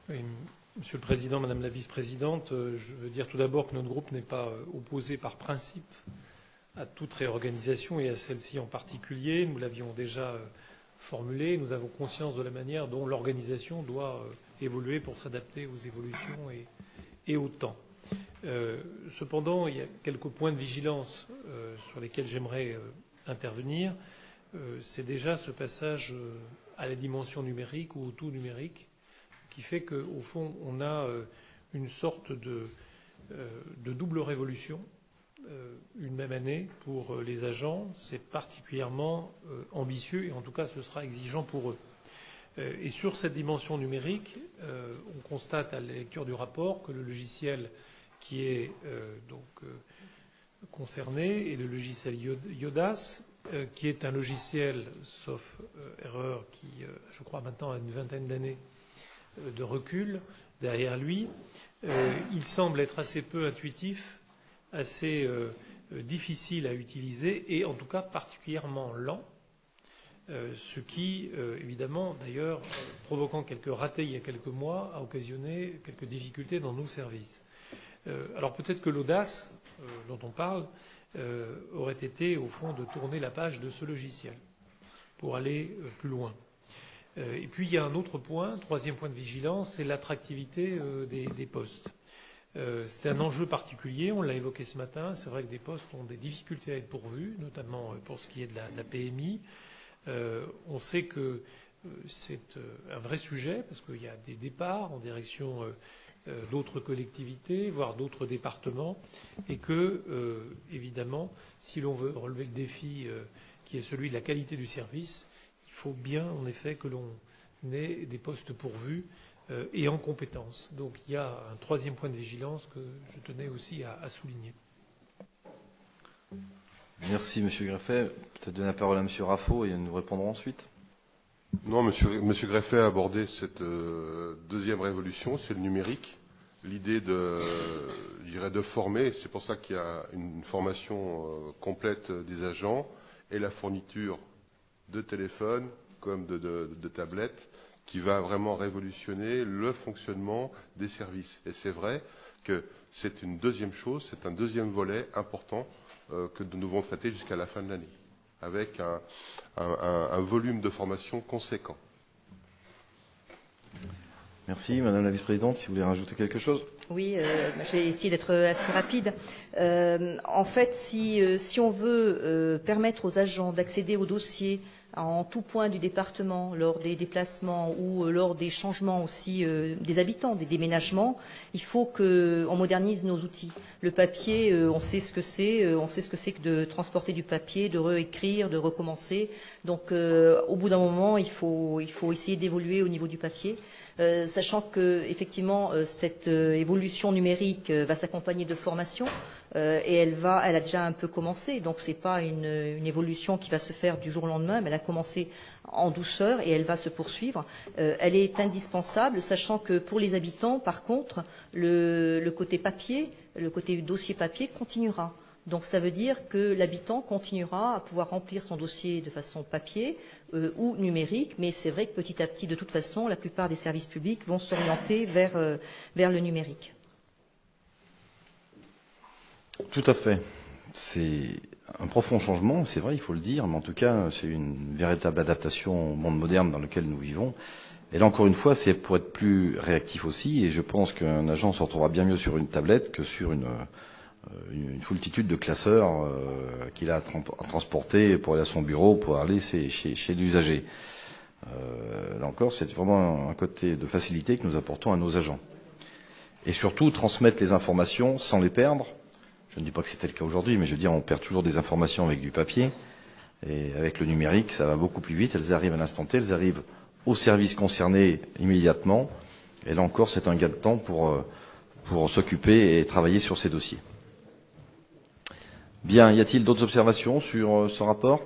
Oui, Monsieur le Président, Madame la Vice-présidente, je veux dire tout d'abord que notre groupe n'est pas opposé par principe à toute réorganisation et à celle-ci en particulier. Nous l'avions déjà formulé. Nous avons conscience de la manière dont l'organisation doit évoluer pour s'adapter aux évolutions et au temps. Cependant, il y a quelques points de vigilance sur lesquels j'aimerais intervenir. C'est déjà ce passage à la dimension numérique ou au tout numérique qui fait qu'au fond, on a une sorte de double révolution une même année pour les agents. C'est particulièrement ambitieux et en tout cas ce sera exigeant pour eux. Et sur cette dimension numérique, on constate à la lecture du rapport que le logiciel qui est concerné est le logiciel IODAS, qui est un logiciel, sauf erreur, qui, je crois maintenant, a une vingtaine d'années de recul derrière lui. Il semble être assez peu intuitif, assez difficile à utiliser et en tout cas particulièrement lent, ce qui, évidemment, d'ailleurs, provoquant quelques ratés il y a quelques mois, a occasionné quelques difficultés dans nos services. Alors peut-être que l'audace dont on parle aurait été, au fond, de tourner la page de ce logiciel pour aller plus loin. Et puis il y a un autre point, troisième point de vigilance, c'est l'attractivité des postes. C'est un enjeu particulier, on l'a évoqué ce matin, c'est vrai que des postes ont des difficultés à être pourvus, notamment pour ce qui est de la PMI. On sait que c'est un vrai sujet parce qu'il y a des départs en direction d'autres collectivités, voire d'autres départements, et que, évidemment, si l'on veut relever le défi qui est celui de la qualité du service, il faut bien, en effet, que l'on ait des postes pourvus et en compétences. Donc il y a un troisième point de vigilance que je tenais aussi à souligner. Merci Monsieur Greffet. Peut-être donner la parole à Monsieur Raffo et nous répondrons ensuite. Non, Monsieur Greffet a abordé cette deuxième révolution, c'est le numérique. L'idée de former, c'est pour ça qu'il y a une formation complète des agents et la fourniture de téléphones comme de tablettes qui va vraiment révolutionner le fonctionnement des services. Et c'est vrai que c'est une deuxième chose, c'est un deuxième volet important que nous devons traiter jusqu'à la fin de l'année, avec un volume de formation conséquent. Merci. Madame la Vice-présidente, si vous voulez rajouter quelque chose. Oui, je vais essayer d'être assez rapide. En fait, si on veut permettre aux agents d'accéder aux dossiers en tout point du département, lors des déplacements ou lors des changements aussi des habitants, des déménagements, il faut qu'on modernise nos outils. Le papier, on sait ce que c'est, que de transporter du papier, de réécrire, de recommencer. Donc, au bout d'un moment, il faut essayer d'évoluer au niveau du papier. Sachant que effectivement cette évolution numérique va s'accompagner de formation et elle a déjà un peu commencé, donc c'est pas une évolution qui va se faire du jour au lendemain, mais elle a commencé en douceur et elle va se poursuivre. Elle est indispensable, sachant que pour les habitants, par contre, le côté papier, le côté dossier papier continuera. Donc ça veut dire que l'habitant continuera à pouvoir remplir son dossier de façon papier ou numérique, mais c'est vrai que petit à petit, de toute façon, la plupart des services publics vont s'orienter vers le numérique. Tout à fait. C'est un profond changement, c'est vrai, il faut le dire, mais en tout cas, c'est une véritable adaptation au monde moderne dans lequel nous vivons. Et là, encore une fois, c'est pour être plus réactif aussi, et je pense qu'un agent se retrouvera bien mieux sur une tablette que sur une foultitude de classeurs qu'il a à transporter pour aller à son bureau, pour aller chez l'usager. Là encore, c'est vraiment un côté de facilité que nous apportons à nos agents. Et surtout, transmettre les informations sans les perdre. Je ne dis pas que c'était le cas aujourd'hui, mais je veux dire, on perd toujours des informations avec du papier. Et avec le numérique, ça va beaucoup plus vite. Elles arrivent à l'instant T, elles arrivent aux services concernés immédiatement. Et là encore, c'est un gain de temps pour s'occuper et travailler sur ces dossiers. Bien, y a-t-il d'autres observations sur ce rapport ?